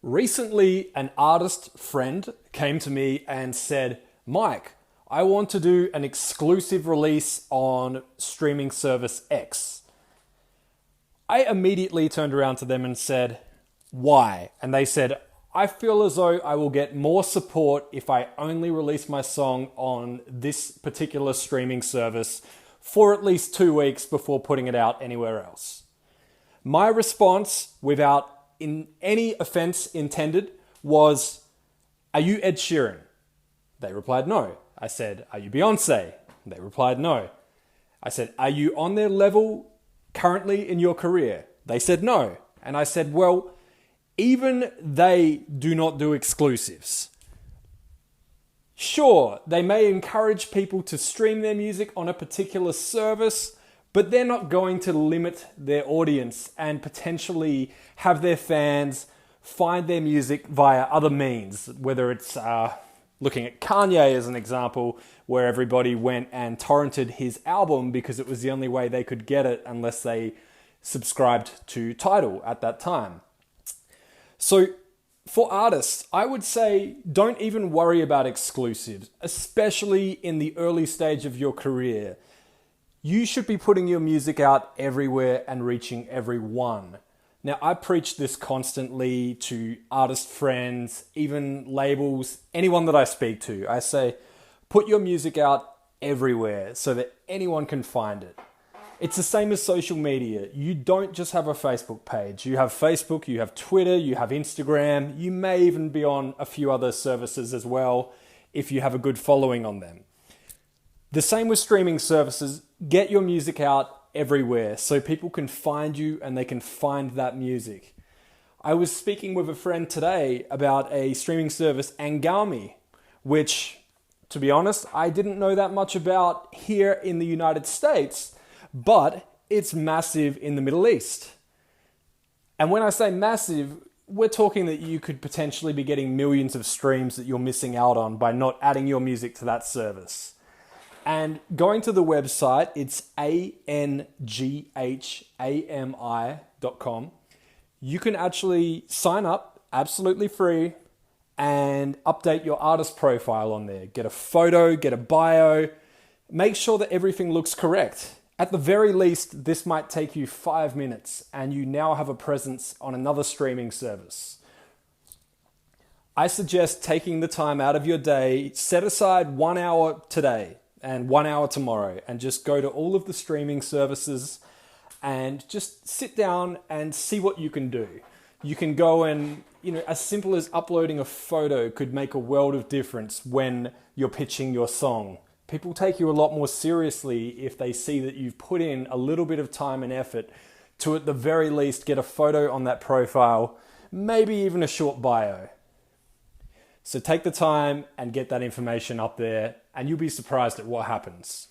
Recently, an artist friend came to me and said, Mike, I want to do an exclusive release on streaming service X. I immediately turned around to them and said, why? And they said, I feel as though I will get more support if I only release my song on this particular streaming service for at least 2 weeks before putting it out anywhere else. My response, without in any offense intended, was, are you Ed Sheeran? They replied, no. I said, are you Beyonce? They replied, no. I said, are you on their level currently in your career? They said, no. And I said, well, even they do not do exclusives. Sure, they may encourage people to stream their music on a particular service, but they're not going to limit their audience and potentially have their fans find their music via other means, whether it's looking at Kanye as an example, where everybody went and torrented his album because it was the only way they could get it unless they subscribed to Tidal at that time. So for artists, I would say don't even worry about exclusives, especially in the early stage of your career. You should be putting your music out everywhere and reaching everyone. Now, I preach this constantly to artist friends, even labels, anyone that I speak to. I say, put your music out everywhere so that anyone can find it. It's the same as social media. You don't just have a Facebook page. You have Facebook, you have Twitter, you have Instagram. You may even be on a few other services as well if you have a good following on them. The same with streaming services. Get your music out everywhere so people can find you and they can find that music. I was speaking with a friend today about a streaming service, Angami, which, to be honest, I didn't know that much about here in the United States, but it's massive in the Middle East. And when I say massive, we're talking that you could potentially be getting millions of streams that you're missing out on by not adding your music to that service. And going to the website, it's anghami.com. You can actually sign up absolutely free and update your artist profile on there. Get a photo, get a bio, make sure that everything looks correct. At the very least, this might take you 5 minutes and you now have a presence on another streaming service. I suggest taking the time out of your day, set aside 1 hour today and 1 hour tomorrow, and just go to all of the streaming services and just sit down and see what you can do. You can go and, as simple as uploading a photo could make a world of difference when you're pitching your song. People take you a lot more seriously if they see that you've put in a little bit of time and effort to, at the very least, get a photo on that profile, maybe even a short bio. So take the time and get that information up there, and you'll be surprised at what happens.